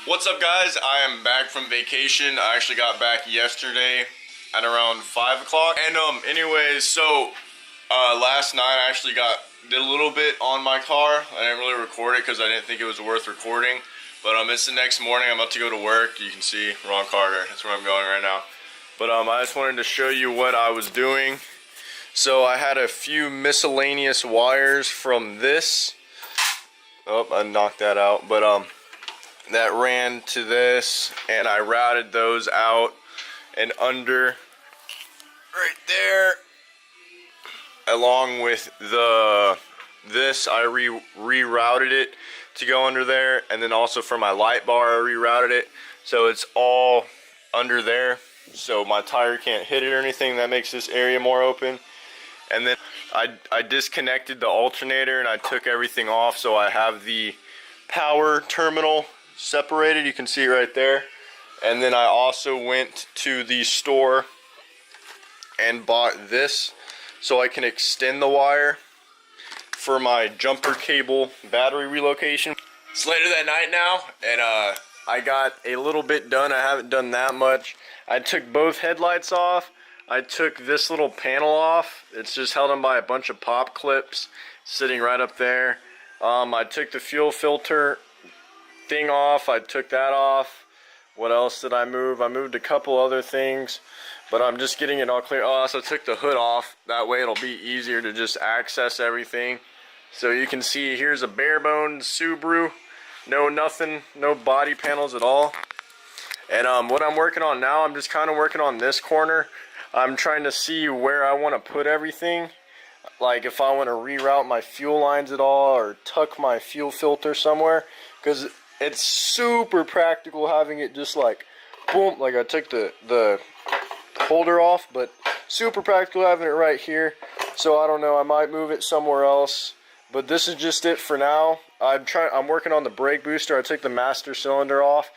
What's up, guys? I am back from vacation. I actually got back yesterday at around 5 o'clock. And anyways, so last night I actually did a little bit on my car. I didn't really record it because I didn't think it was worth recording. But it's the next morning. I'm about to go to work. You can see wrong car there. That's where I'm going right now. But I just wanted to show you what I was doing. So I had a few miscellaneous wires from this. Oh, I knocked that out. But that ran to this, and I routed those out and under right there, along with this I rerouted it to go under there, and then also for my light bar I rerouted it so it's all under there so my tire can't hit it or anything. That makes this area more open. And then I disconnected the alternator and I took everything off, so I have the power terminal separated. You can see it right there. And then I also went to the store and bought this so I can extend the wire for my jumper cable battery relocation. It's later that night now, and I got a little bit done. I haven't done that much. I took both headlights off. I took this little panel off. It's just held on by a bunch of pop clips sitting right up there. I took the fuel filter thing off. I took that off. What else did I move? I moved a couple other things, but I'm just getting it all clear. Oh, I also took the hood off. That way it'll be easier to just access everything. So you can see here's a bare bones Subaru. Nothing, no body panels at all. And what I'm working on now, I'm just kind of working on this corner. I'm trying to see where I want to put everything. Like if I want to reroute my fuel lines at all or tuck my fuel filter somewhere. Because it's super practical having it just like, boom, like I took the holder off, but super practical having it right here. So I don't know, I might move it somewhere else, but this is just it for now. I'm working on the brake booster. I took the master cylinder off,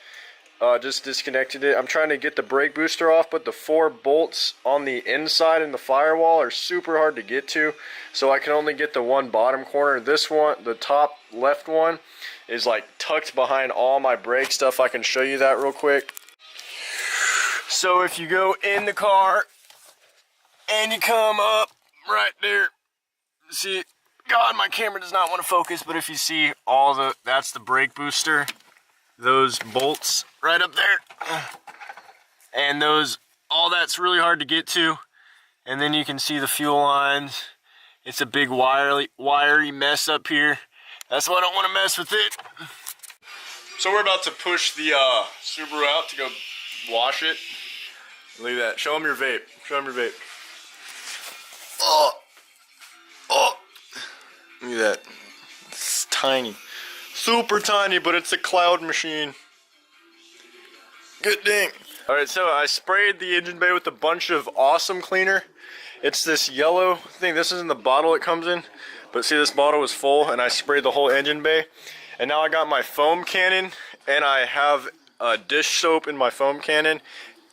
just disconnected it. I'm trying to get the brake booster off, but the 4 bolts on the inside in the firewall are super hard to get to, so I can only get the one bottom corner. This one, the top left one, is like tucked behind all my brake stuff. I can show you that real quick. So if you go in the car and you come up right there, see, God, my camera does not want to focus, but if you see that's the brake booster, those bolts right up there, and all that's really hard to get to. And then you can see the fuel lines. It's a big wiry mess up here. That's why I don't want to mess with it. So we're about to push the Subaru out to go wash it. Look at that. Show them your vape. Show them your vape. Oh. Look at that. It's tiny. Super tiny, but it's a cloud machine. Good dang. Alright, so I sprayed the engine bay with a bunch of awesome cleaner. It's this yellow thing. This isn't the bottle it comes in. But see, this bottle was full, and I sprayed the whole engine bay. And now I got my foam cannon, and I have a dish soap in my foam cannon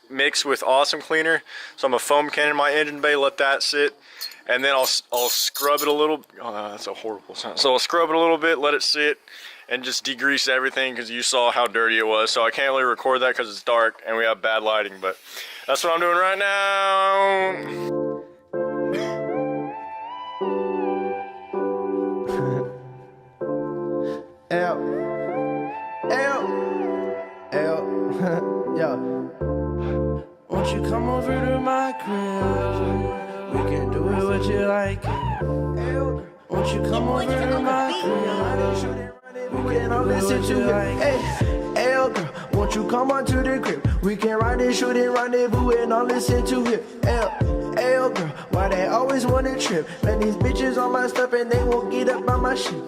mixed with awesome cleaner. So I'm gonna foam cannon my engine bay, let that sit, and then I'll scrub it a little. Oh, that's a horrible sound. So I'll scrub it a little bit, let it sit, and just degrease everything, because you saw how dirty it was. So I can't really record that because it's dark and we have bad lighting. But that's what I'm doing right now. Yeah. Won't you come over to my crib? We can do it what you like. Won't you come over to my crib? We can all listen to it. Hey, girl, won't you come on to the crib? We can ride and shoot and rendezvous and all listen to it. Hey, girl, why they always want to trip? Let these bitches on my stuff and they won't get up on my shit.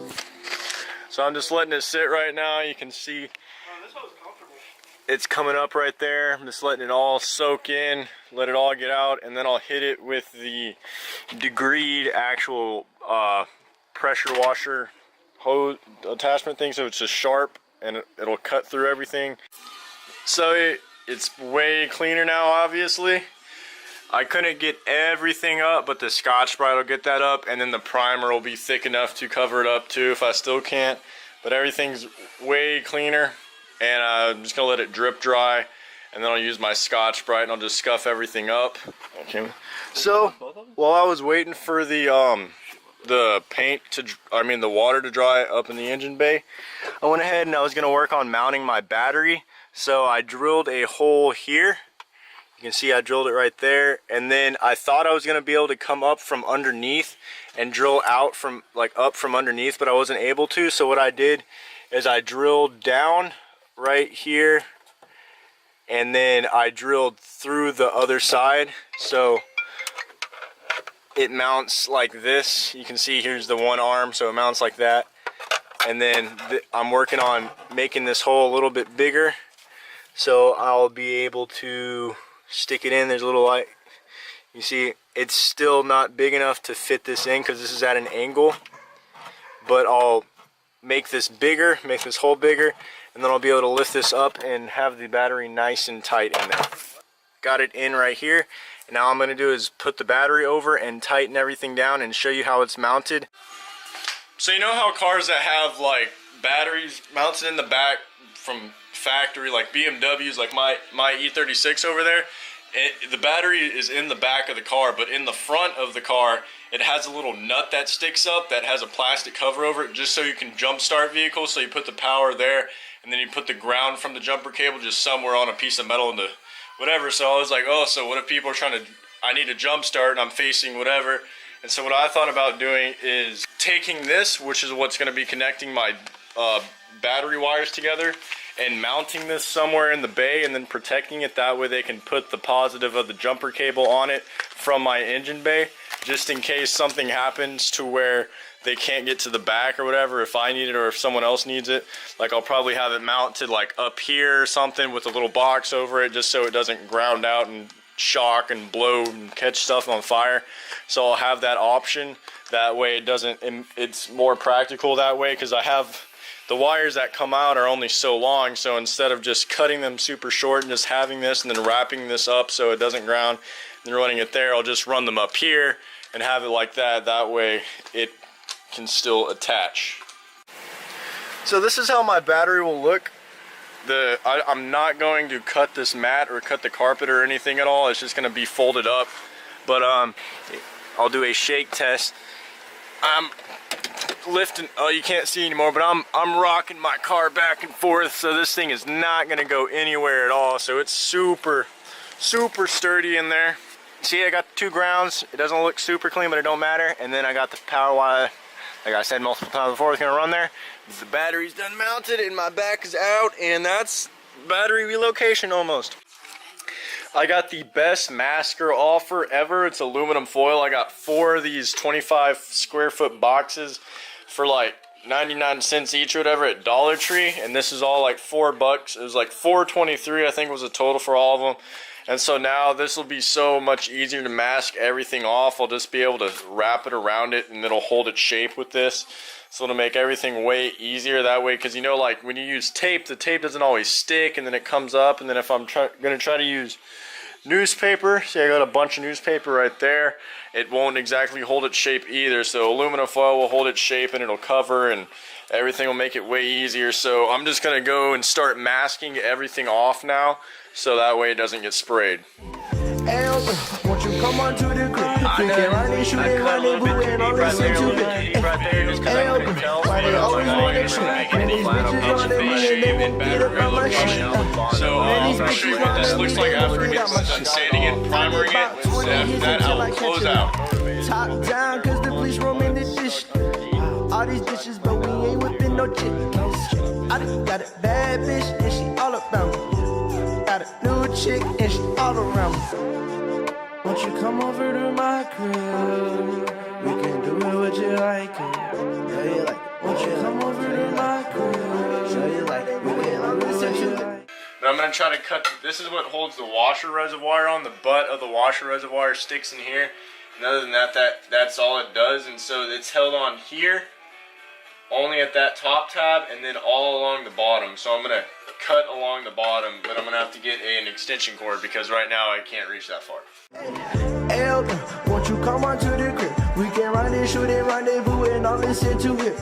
So I'm just letting it sit right now. You can see it's coming up right there. I'm just letting it all soak in, let it all get out, and then I'll hit it with the degreed actual pressure washer hose attachment thing, so it's just sharp and it'll cut through everything. So it's way cleaner now, obviously. I couldn't get everything up, but the Scotch-Brite will get that up, and then the primer will be thick enough to cover it up too if I still can't. But everything's way cleaner, and I'm just gonna let it drip dry, and then I'll use my Scotch-Brite and I'll just scuff everything up. Okay. So while I was waiting for the paint to, the water to dry up in the engine bay, I went ahead and I was gonna work on mounting my battery. So I drilled a hole here. You can see I drilled it right there, and then I thought I was gonna be able to come up from underneath and drill out from up from underneath, but I wasn't able to. So what I did is I drilled down right here, and then I drilled through the other side, so it mounts like this. You can see here's the one arm, so it mounts like that. And then I'm working on making this hole a little bit bigger, so I'll be able to stick it in. There's a little light. You see, it's still not big enough to fit this in because this is at an angle, but I'll make this bigger, make this hole bigger, and then I'll be able to lift this up and have the battery nice and tight in there. Got it in right here, and now all I'm going to do is put the battery over and tighten everything down and show you how it's mounted. So you know how cars that have like batteries mounted in the back from factory, like BMWs, like my E36 over there, the battery is in the back of the car, but in the front of the car it has a little nut that sticks up that has a plastic cover over it, just so you can jump start vehicles. So you put the power there, and then you put the ground from the jumper cable just somewhere on a piece of metal in the whatever. So I was like, oh, so what if people are trying to, I need a jump start and I'm facing whatever. And so what I thought about doing is taking this, which is what's going to be connecting my battery wires together, and mounting this somewhere in the bay, and then protecting it. That way they can put the positive of the jumper cable on it from my engine bay, just in case something happens to where they can't get to the back or whatever, if I need it or if someone else needs it. Like, I'll probably have it mounted like up here or something with a little box over it, just so it doesn't ground out and shock and blow and catch stuff on fire. So I'll have that option. That way it doesn't, it's more practical that way, because I have the wires that come out are only so long. So instead of just cutting them super short and just having this and then wrapping this up so it doesn't ground and running it there, I'll just run them up here and have it like that. That way it can still attach. So this is how my battery will look. I'm not going to cut this mat or cut the carpet or anything at all. It's just going to be folded up. But I'll do a shake test. I'm lifting, oh, you can't see anymore, but I'm rocking my car back and forth, so this thing is not going to go anywhere at all. So it's super sturdy in there. See, I got the two grounds. It doesn't look super clean, but it don't matter. And then I got the power wire, like I said multiple times before, it's going to run there. The battery's done mounted and my back is out, and that's battery relocation almost. I got the best masker offer ever. It's aluminum foil. I got 4 of these 25 square foot boxes for like 99 cents each or whatever at Dollar Tree, and this is all like $4. It was like $4.23 I think was the total for all of them. And so now this will be so much easier to mask everything off. I'll just be able to wrap it around it and it'll hold its shape with this. So it'll make everything way easier that way, because you know, like when you use tape, the tape doesn't always stick, and then it comes up. And then if I'm gonna try to use newspaper, see I got a bunch of newspaper right there, it won't exactly hold its shape either. So aluminum foil will hold its shape and it'll cover, and everything will make it way easier. So I'm just gonna go and start masking everything off now, so that way it doesn't get sprayed. Won't you come on to the crib? You can run and shoot and run and boo and all listen to it. Right there, just because I couldn't tell. Why they always want to shoot? And these bitches on the beat and they won't get up on my shit. So I'm going to show you what this looks like after it gets done sanding it, primering it. After that, I will close out. Top down, cause the police roaming the dish. All these dishes, but we ain't whipping no chickens. I just got a bad bitch and she all about me. Got a new chick and she all around me. Won't you come over to my crib? We can do it what you like it. Yeah, you like it. Won't you come over to my crib? Show you like it. We can do what you like. But I'm going to try to cut, this is what holds the washer reservoir on. The butt of the washer reservoir sticks in here. And other than that, that's all it does. And so it's held on here, only at that top tab, and then all along the bottom. So I'm going to cut along the bottom, but I'm going to have to get an extension cord, because right now I can't reach that far. Elder, won't you come on to the crib? We can run and shoot and rendezvous and all listen to it.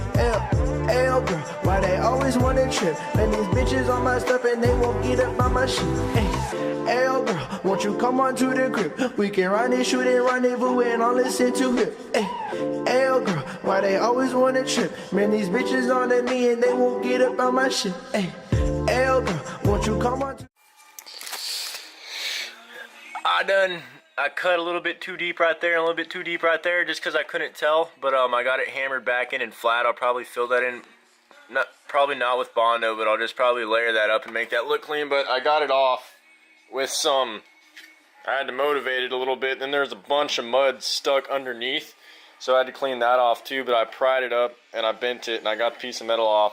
L girl, why they always wanna trip? Man, these bitches on my stuff and they won't get up on my shit. Hey, L girl, won't you come on to the crib? We can run and shoot and rendezvous and all listen to hip. Hey, L girl, why they always wanna trip? Man, these bitches on to me and they won't get up on my shit. Hey, L girl, won't you come on to... I cut a little bit too deep right there and a little bit too deep right there just because I couldn't tell, but I got it hammered back in and flat. I'll probably fill that in, probably not with Bondo, but I'll just probably layer that up and make that look clean. But I got it off with some, I had to motivate it a little bit, then there's a bunch of mud stuck underneath, so I had to clean that off too. But I pried it up and I bent it and I got the piece of metal off.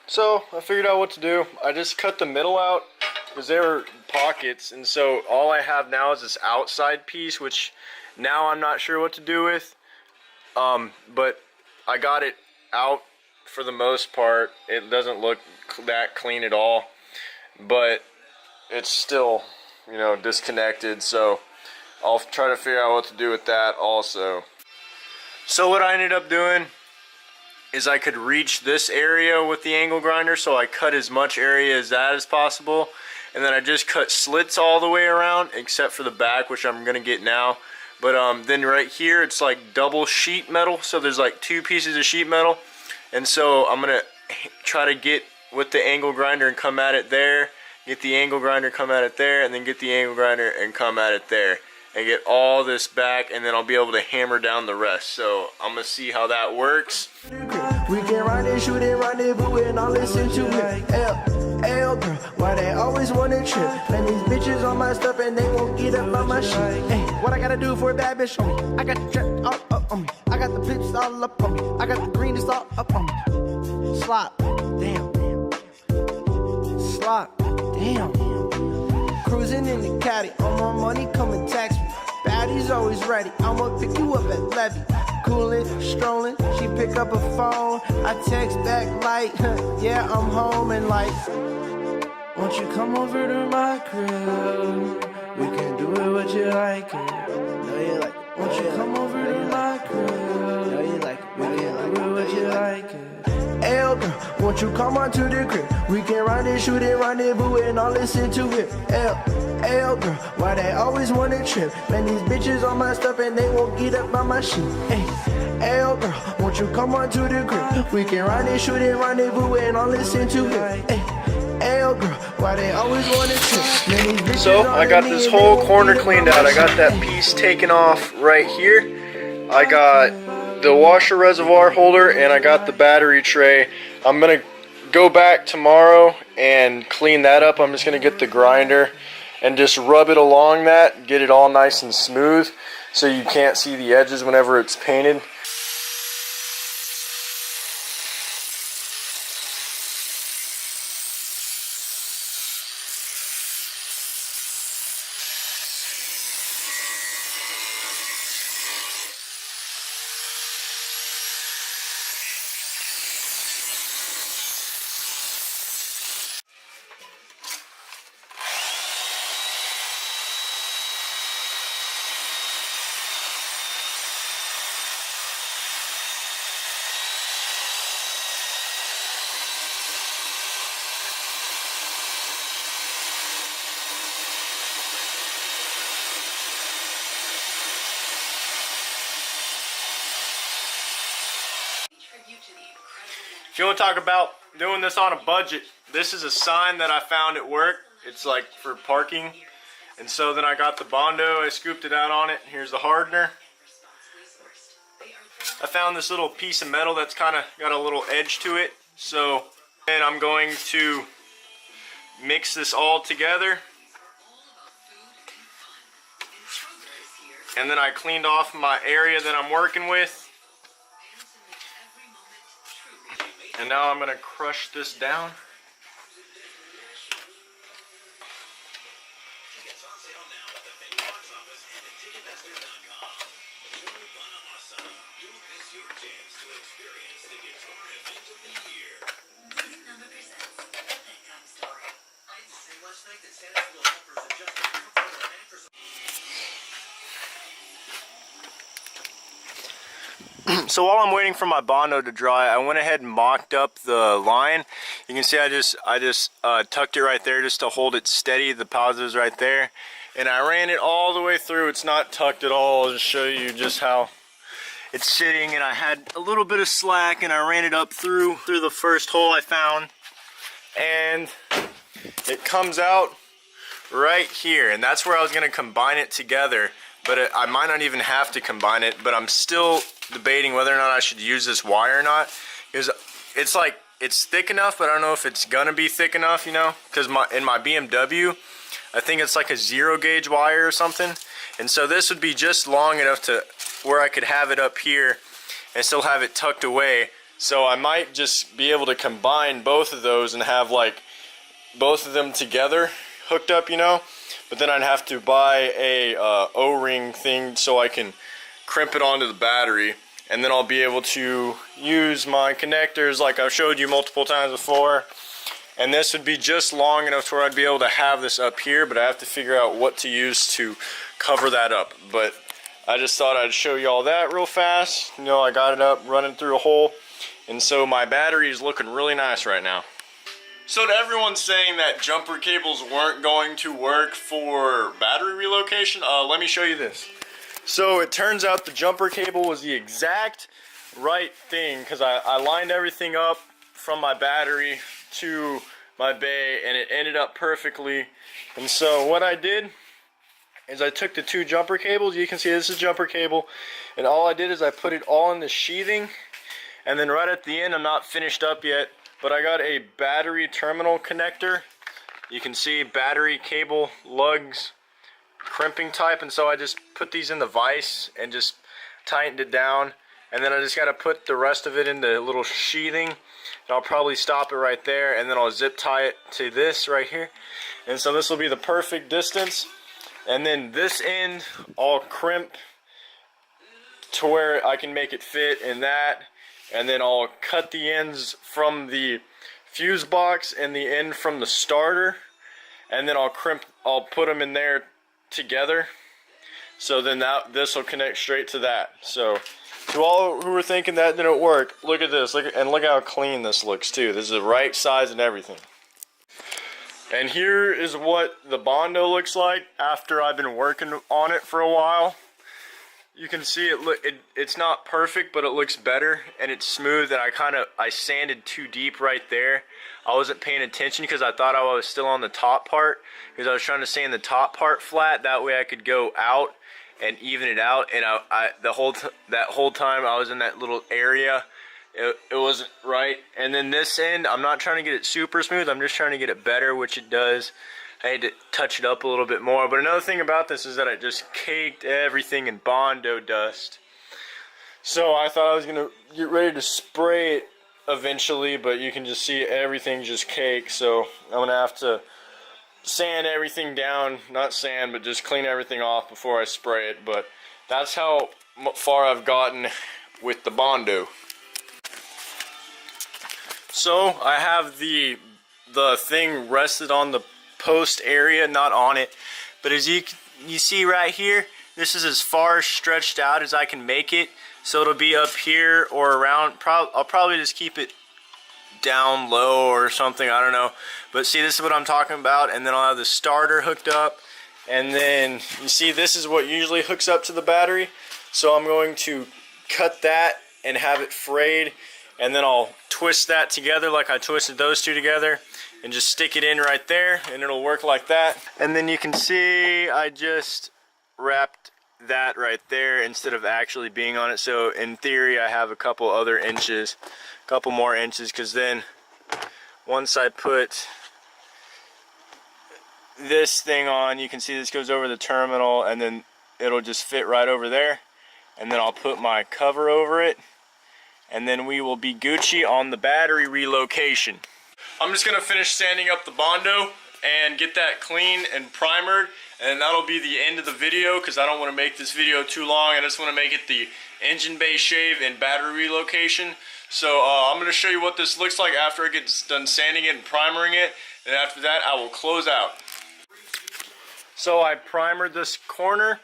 So I figured out what to do. I just cut the middle out because there were pockets, and so all I have now is this outside piece, which now I'm not sure what to do with. But I got it out for the most part. It doesn't look that clean at all, but it's still, you know, disconnected, so I'll try to figure out what to do with that also. So what I ended up doing is I could reach this area with the angle grinder, so I cut as much area as that as possible, and then I just cut slits all the way around except for the back, which I'm gonna get now. But then right here it's like double sheet metal, so there's like 2 pieces of sheet metal, and so I'm gonna try to get with the angle grinder and come at it there, get the angle grinder, come at it there, and then get the angle grinder and come at it there, and get all this back, and then I'll be able to hammer down the rest. So I'm gonna see how that works. We can run and shoot and rendezvous and all listen to it. L girl, why they always wanna trip? Man, these bitches on my stuff and they won't get up on my shit. Hey, what I gotta do for a bad bitch on me? I got the trap all up on me. I got the pips all up on me. I got the greenies all up on me. Slop, damn. Slop, damn. Cruising in the caddy, on my money, come and tax me. Baddie's always ready, I'ma pick you up at Levy. Coolin', strolling, she pick up a phone. I text back like, yeah, I'm home, and like, won't you come over to my crib? We can do it what you like it. No, you like it. Won't you come over to my crib? No, you like it. We can do it what you like it. L girl, won't you come on to the crib? We can run and shoot and rendezvous and all listen to it. L girl, why they always wanna trip? Man, these bitches on my stuff and they won't get up on my shit. L girl, won't you come on to the crib? We can run and shoot and rendezvous and all listen to it. L girl, why they always wanna trip? Man, these bitches So I got this whole corner cleaned out. I got that piece taken off right here. I got the washer reservoir holder and I got the battery tray. I'm gonna go back tomorrow and clean that up. I'm just gonna get the grinder and just rub it along that, get it all nice and smooth so you can't see the edges whenever it's painted. If you want to talk about doing this on a budget, this is a sign that I found at work. It's like for parking. And so then I got the Bondo, I scooped it out on it. Here's the hardener. I found this little piece of metal that's kind of got a little edge to it. So then I'm going to mix this all together. And then I cleaned off my area that I'm working with. And now I'm going to crush this down. So while I'm waiting for my Bondo to dry, I went ahead and mocked up the line. You can see I just tucked it right there just to hold it steady. The positive's right there. And I ran it all the way through. It's not tucked at all. I'll just show you just how it's sitting. And I had a little bit of slack and I ran it up through the first hole I found. And it comes out right here. And that's where I was going to combine it together. But I might not even have to combine it, but I'm still debating whether or not I should use this wire or not. Because it's like, it's thick enough, but I don't know if it's gonna be thick enough, you know? Because in my BMW, I think it's like a 0 gauge wire or something. And so this would be just long enough to where I could have it up here and still have it tucked away. So I might just be able to combine both of those and have like both of them together hooked up, you know? But then I'd have to buy a O-ring thing so I can crimp it onto the battery, and then I'll be able to use my connectors like I've showed you multiple times before. And this would be just long enough to where I'd be able to have this up here, but I have to figure out what to use to cover that up. But I just thought I'd show you all that real fast. You know, I got it up running through a hole, and so my battery is looking really nice right now. So to everyone saying that jumper cables weren't going to work for battery relocation, let me show you this. So it turns out the jumper cable was the exact right thing, because I lined everything up from my battery to my bay and it ended up perfectly. And so what I did is I took the 2 jumper cables. You can see this is a jumper cable, and all I did is I put it all in the sheathing, and then right at the end, I'm not finished up yet, but I got a battery terminal connector. You can see battery cable lugs, crimping type, and so I just put these in the vise and just tightened it down, and then I just got to put the rest of it in the little sheathing, and I'll probably stop it right there, and then I'll zip tie it to this right here, and so this will be the perfect distance. And then this end I'll crimp to where I can make it fit in that. And then I'll cut the ends from the fuse box and the end from the starter, and then I'll put them in there together. So then this will connect straight to that. So to all who were thinking that didn't work, look at this. Look how clean this looks too. This is the right size and everything. And here is what the Bondo looks like after I've been working on it for a while. You can see it's not perfect, but it looks better and it's smooth. And I sanded too deep right there. I wasn't paying attention because I thought I was still on the top part, because I was trying to sand the top part flat. That way I could go out and even it out. And that whole time I was in that little area, it wasn't right. And then this end, I'm not trying to get it super smooth. I'm just trying to get it better, which it does. I had to touch it up a little bit more. But another thing about this is that I just caked everything in Bondo dust. So I thought I was going to get ready to spray it eventually, but you can just see everything just caked. So I'm going to have to sand everything down. Not sand, but just clean everything off before I spray it. But that's how far I've gotten with the Bondo. So I have the thing rested on the post area, not on it, but as you see right here, this is as far stretched out as I can make it, so it'll be up here or around. I'll probably just keep it down low or something, I don't know, but see, this is what I'm talking about. And then I'll have the starter hooked up, and then you see this is what usually hooks up to the battery, so I'm going to cut that and have it frayed, and then I'll twist that together like I twisted those two together, and just stick it in right there, and it'll work like that. And then you can see I just wrapped that right there instead of actually being on it. So in theory I have a couple more inches, because then once I put this thing on, you can see this goes over the terminal, and then it'll just fit right over there. And then I'll put my cover over it, and then we will be Gucci on the battery relocation. I'm just going to finish sanding up the Bondo and get that clean and primered, and that'll be the end of the video, because I don't want to make this video too long. I just want to make it the engine bay shave and battery relocation. So I'm going to show you what this looks like after I get done sanding it and primering it, and after that I will close out. So I primered this corner,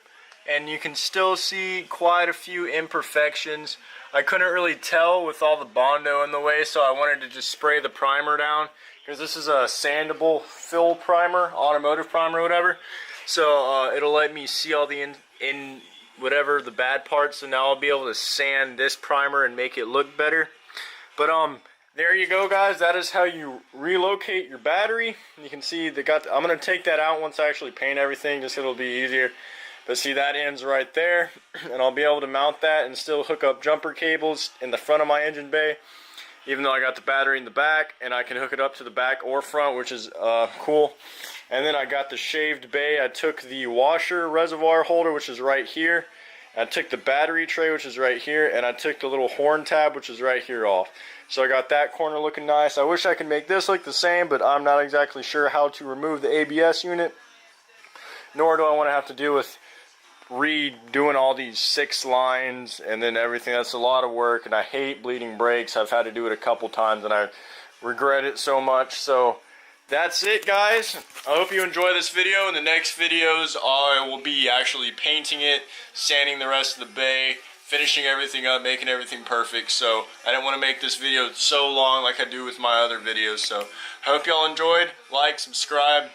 and you can still see quite a few imperfections. I couldn't really tell with all the Bondo in the way, so I wanted to just spray the primer down, because this is a sandable fill primer, automotive primer, whatever. So it'll let me see all the in whatever the bad parts, so now I'll be able to sand this primer and make it look better. But there you go, guys. That is how you relocate your battery. You can see I'm gonna take that out once I actually paint everything, just so it'll be easier. But see, that ends right there, and I'll be able to mount that and still hook up jumper cables in the front of my engine bay, even though I got the battery in the back, and I can hook it up to the back or front, which is cool. And then I got the shaved bay. I took the washer reservoir holder, which is right here. I took the battery tray, which is right here, and I took the little horn tab, which is right here, off. So I got that corner looking nice. I wish I could make this look the same, but I'm not exactly sure how to remove the ABS unit, nor do I want to have to deal with redoing all these 6 lines and then everything. That's a lot of work, and I hate bleeding brakes. I've had to do it a couple times, and I regret it so much. So that's it, guys. I hope you enjoy this video. In the next videos, I will be actually painting it, sanding the rest of the bay, finishing everything up, making everything perfect. So I didn't want to make this video so long like I do with my other videos. So I hope y'all enjoyed. Like, subscribe,